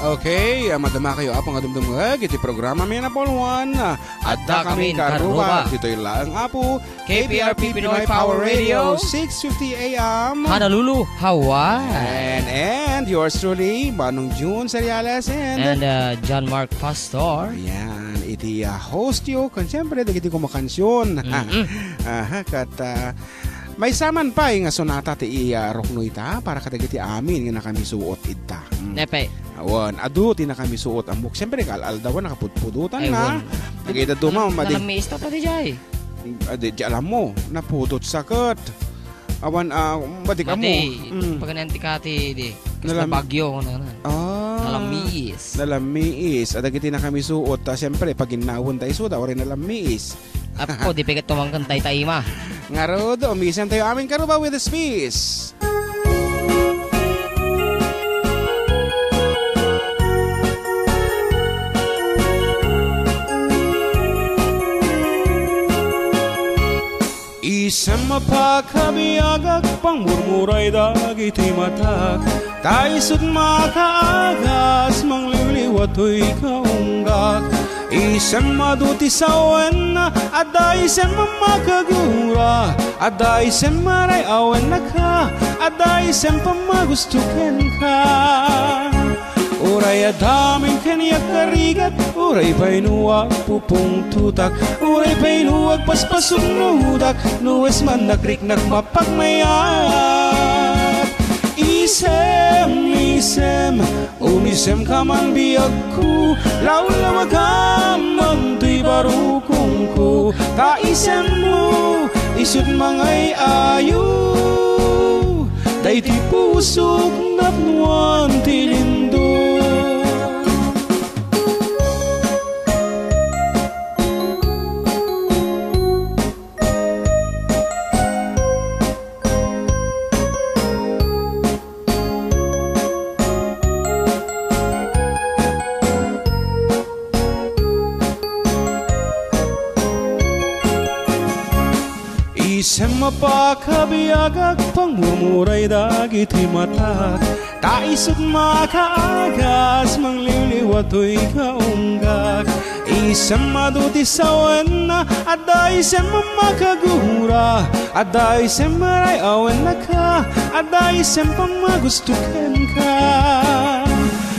Okay, madama kayo apong adumdumag iti programa may napolwan. Adda kami karuba. Dito'y lang apo KPRP Pinoy Power Radio 650 AM. Honolulu, Hawaii. And yours truly, Manong June Seriales and John Mark Pastor. Ayan, iti host yo. Kan siyempre, dagiti ko makansyon. May saman pa nga sonata ti rock no ita para kadagiti amin nga nakami suot ita. Nepe. Awan, adu ti nakami suot amok. Siyempre kaldawan nakapudpudutan na. Nagita duma Nalami ista pa di jay. Di alam mo, napudot sakit. Awan badik amo. Pagananti kati di. Kasi bagyo ko na. Nalamiis. Adagiti nakami suot. Siyempre pag ginawon tayo suot, ori nalamiis. Apo, di pigat tumangkan tay-tay ma. Nga do, umisan tayo amin karuba with the space. Isang mapakabiyagag pangmurmuray dagiti matak. Taisod makaagas mangliliwatoy kaunggag. Isang maduti sawan na aday isang mamakagura. Aday isang maray awan na ka. Aday isang pamagustukan ka. Uray adaming kaniyak karigat. Uray painuwag pupong tutak. Uray painuwag paspasong nuhudak. Nuwes man nakriknak mapagmayat. Isem, umisem ka man biyag ko. Laulawag ka man tuy barukong ko. Taisem mo, isod mangay ayo. Day ti pusok napnuan tilindo. Isang mapakabiyagag pangmumuray dagiti matak. Taisod makaagas mangliliwatoy kaunggag. Isang maduti sawan na aday isang mamakagura. Aday isang maray awan na ka. Aday isang pamagustukan ka.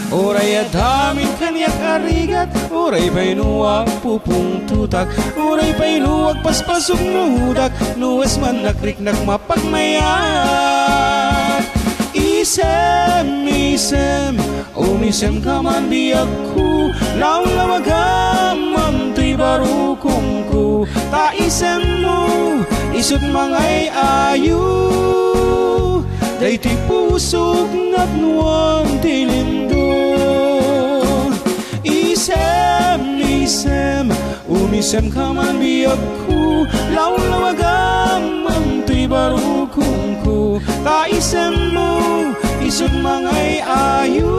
Uray adaming kaniyak arigat. Uray painuwag pupong tutak. Uray painuwag paspasok nuhudak. Nuwes man nakriknak mapagmayat. Isem, umisem ka man biyag ko. Laulawag ka man tuy barukong ko. Taisem mo, isot mangay ayo. Day ti pusok napnuan tilindo. Isem, umisem ka man biyag ko. Laulawag ka man tuy barukong ko. Taisem mo, isod mangay ayo.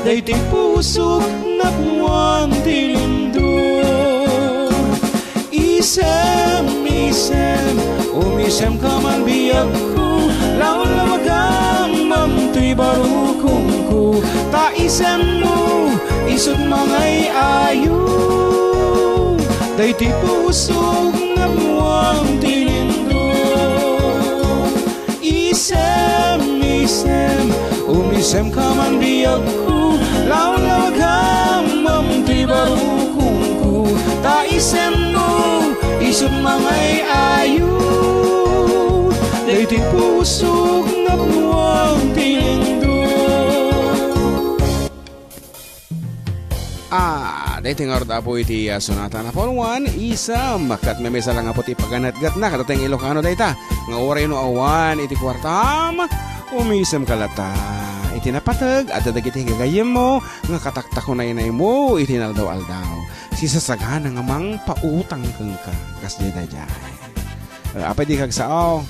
Day ti pusok napnuan tilindo. Isem, umisem ka man biyag ko. Laulawag ka man tuy barukong ko. Taisem mo, isod mangay ayo. Day ti pusok napnuan tilindo. Isem, umisem ka man biyag ko. Laulawag ka man tuy barukong ko. Taisem mo, isod mangay ayo. Day ti pusok napnuan tilindo. Day tingar po iti sonata na polwan. Isam, kat memesa lang po ti paganat-gat na. Katateng Ilocano dayta. Nga oray no awan iti kwartam. Umisam kalata. Iti napatag at dadagiti gagayem mo. Nga kataktak ko na inay mo. Iti naldaw-aldaw. Sisasaghan nga mang pautang kang ka. Kas di da jay. Apa di kagsao?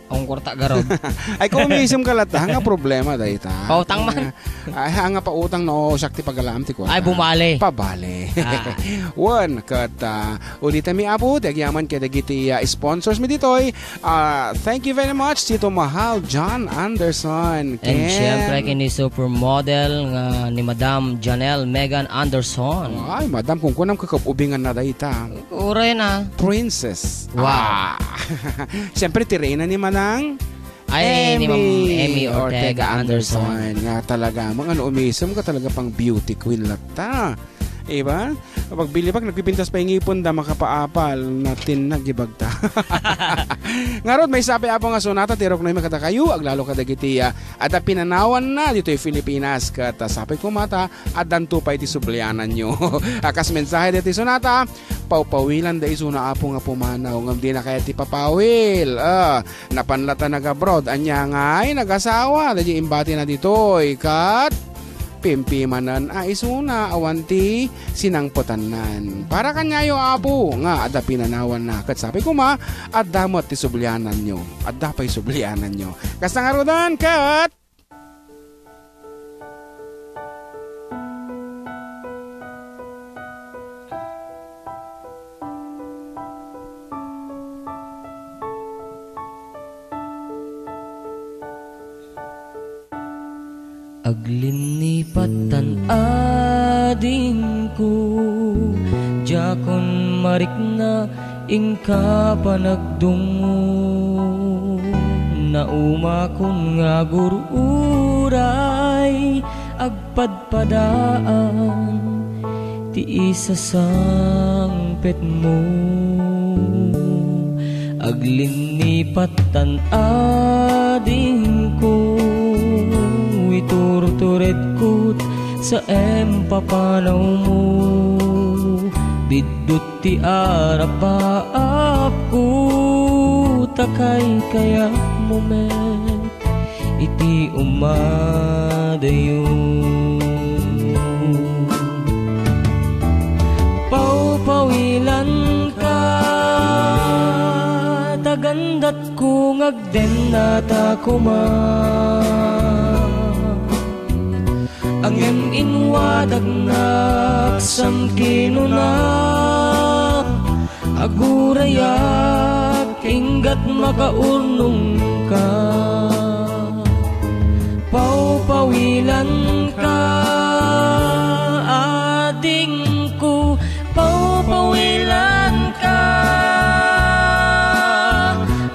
Ang kwarta garod. Ay kung umiisim ka lata, nga problema dayta. Pautang man. Ay nga pautang no sakti pagalam ti kwarta. Ay bumali. Pabali. One kat ulitin mi apo dagyaman kay dagiti sponsors mi ditoy. Thank you very much Tito Mahal John Anderson. And syempre kini supermodel nga ni Madam Janelle Megan Anderson. Ay madam kung kunam kakapubingan na dayta. Uray na. Princess. Wow. Siyempre tirena ni Manang ay ni Ma'am Emmy Ortega Anderson. Nga talaga, mga umisam ka talaga pang beauty queen lata. Iba? Kapag bilibag, nagpipintas pa yung ipon da makapaapal natin nagibagta. Ngarod, may sabi apo nga sonata, tirok na yung makata kayo, aglalo kadagitiya. At pinanawan na dito yung Filipinas. Kat sabi ko mata, at danto pa iti sublianan nyo. Akas mensahe dito yung sonata, paupawilan da iso na apo nga pumanaw. Ngam di na kaya ti papawil. Napanlata nag-abroad. Anya nga ay nag-asawa. Dadi imbati na dito. Kat pimpimanan isuna awanti sinangpotanan para kanyayo apo nga adda pinanawan na kat sabi ko ma adda mo ti sublianan nyo adda pa'y sublianan nyo kasangarudan kat Aglinipatan ading ko Jakon marik na ingka panagdungo Nauma kong nga gururay Agpadpadaan Ti isa sang pet mo Aglinipatan ading ko Turturet kot sa empapanaw mo Bidot ti arapaap ko Takay kaya moment Iti umadayo Paupawilan ka Tagandat ko ngagden na takuman Angem inwadag naksam kinuna Agurayak inggat makaurnong ka Paupawilan ka ading ko Paupawilan ka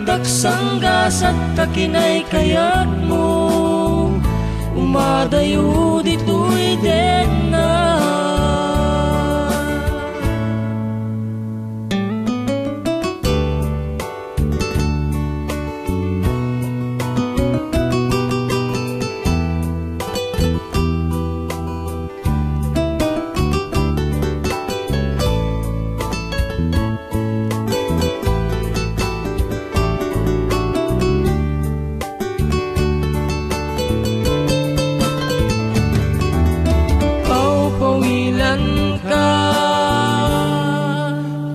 Daksanggas at takinay kayat mo Umadayo dito'y din na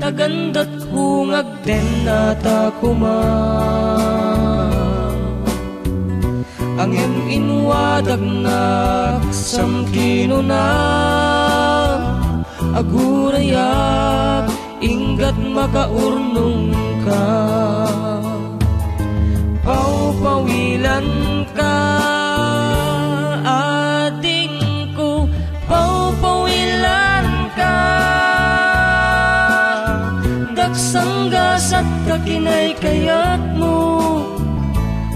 Tagandat hungag den natakuma Angem inwadag naksam kinuna Agurayak inggat makaurnong ka Paupawilan ka ading ko Paupawilan ka Daksanggas at kakinay kayat mo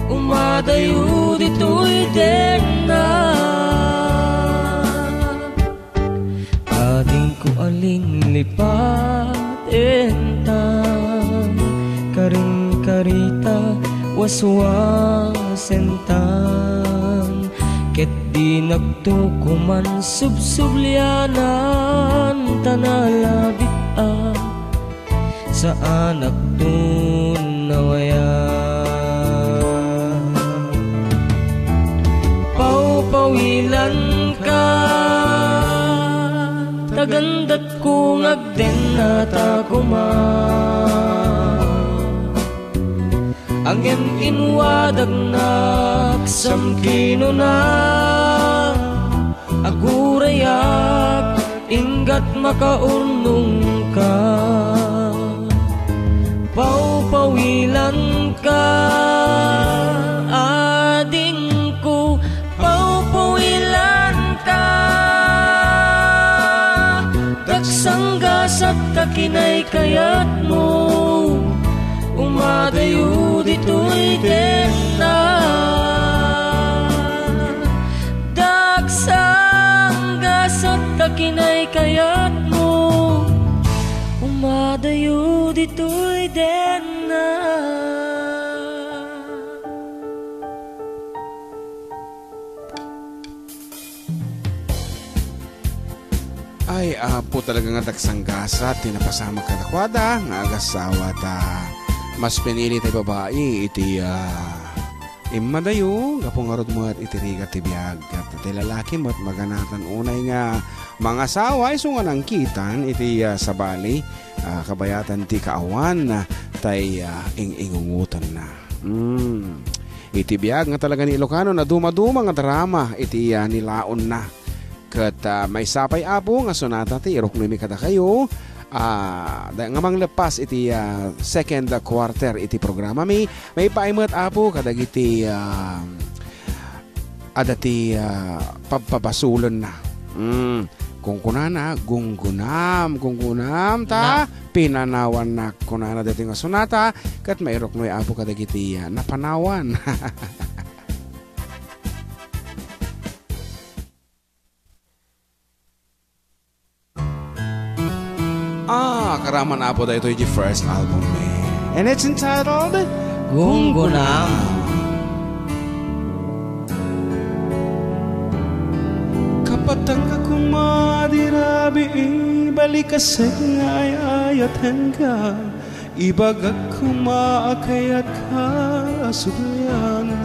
Umadayo dito'y din na Ading ko aling lipat entang Karing karita waswasentang Ket di nagtukuman subsublianan Tanalabit sa anak dun nawaya Paupawilan ka Tagandat ko ngagden na takuma Angem inwadag naksamkino na agurayak inggat makaurnong ka paupawilan ka ading ko paupawilan ka dagsanggasat kakinay kayat mo umadayo dito'y dena dagsanggasat kakinay kayat mo umadayo dito'y dena. Ay, apo talaga nga dagsanggasat tinapasama kadakwada nga agasawa ta. Mas pinili tayo babae iti imadayo gapong arod mo at itirigat ti biyag at iti lalaki mo at maganatan unay nga mga asawa iso nga nang kitan iti sabali kabayatan ti kaawan tay ingungutan na iti biyag nga talaga ni Ilocano na dumaduma nga drama iti nilaon na kat may sapay apo nga sonata ti irok nimi kada kayo nga manglepas iti second quarter iti programa may paimot apo kadag iti adati pagpabasulon na kung kunana gunggunam ta pinanawan na kunana dati nga sonata kat mairok noy apo kadag iti napanawan. Karaman na po dahil ito yung first album and it's entitled Gunggunam. Kapatang ka kumadirabi balikasag nga ay ayatan ka ibagag kumaakayat ka asugyanan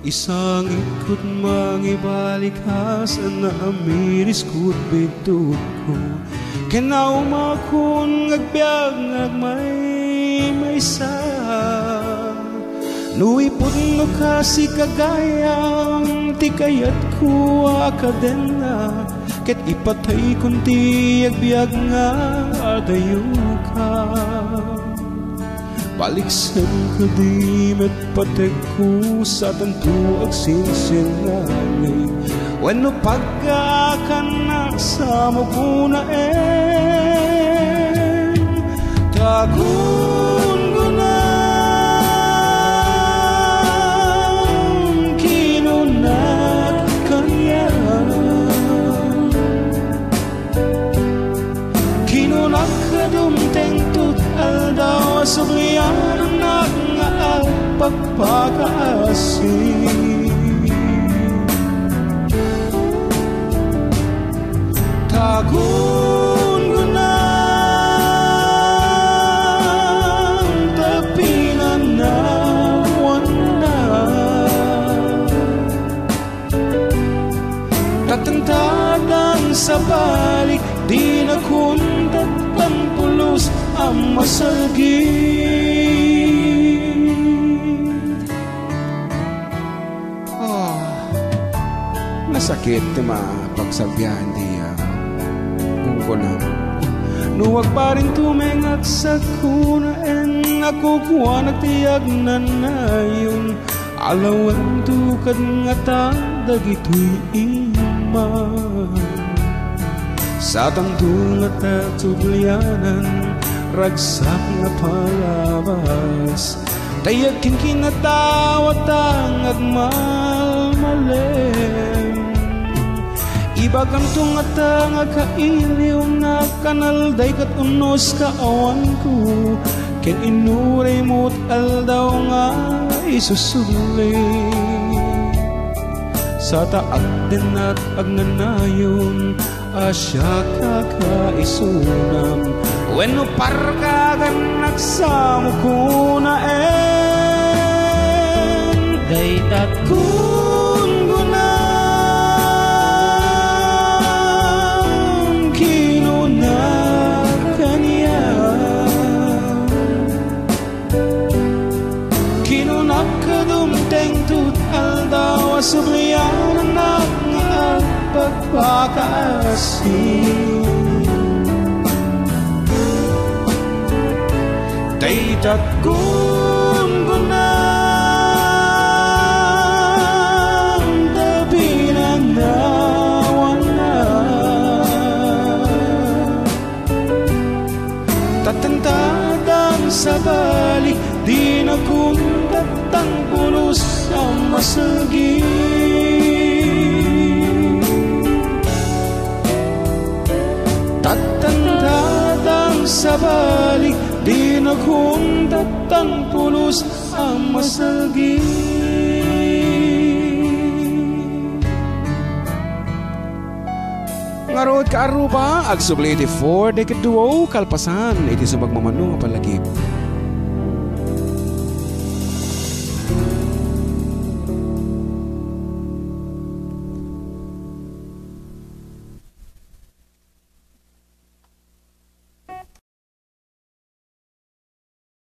isang ikot mangibalik ka sa naamiris ko't bitut ko kinaumakon ngagbiag ngagmay sa nuipod no kasi kagayang tikayat ko akadena ket ipatay kunti agbiag nga adayo ka baliksan ka di met patek ko sa tanto agsinsinanay wenno pagkakanak sa mapunaen tagungunang kinunat kanya kinunak kadumteng tut aldaw sublian anak nga pagpakaasing tagungunang tapinanawan na tatangtadang sa balik di na kundat pampulos ang masalgit nasakit ma pagsabyan di kunam nuwag pa rin tumengat sa kunaen ako kuha nagtiyag na nayon alawan tukad nga tandag ito'y ima sa tangtungat at tuglianan ragsak na palabas tayag kinkinatawat ang agmalmalem ibagang tungatang kailiw na kanalday kat unos kaawan ko ken inuray mo't aldaw nga isusuli sa taag din at agnanayon asya kakaisunam wenno parkagan nagsamo ko na daytat Daytat gungunang tabi ng nawala, tatantadang sa balik, di na kundat ang pulos ang masagi. Tatantadang sa balik, di naghundat ang pulos ang masagi. Ngarod ka aruba, ag subliti for decade duo kalpasan, iti subag mamano nga palagip.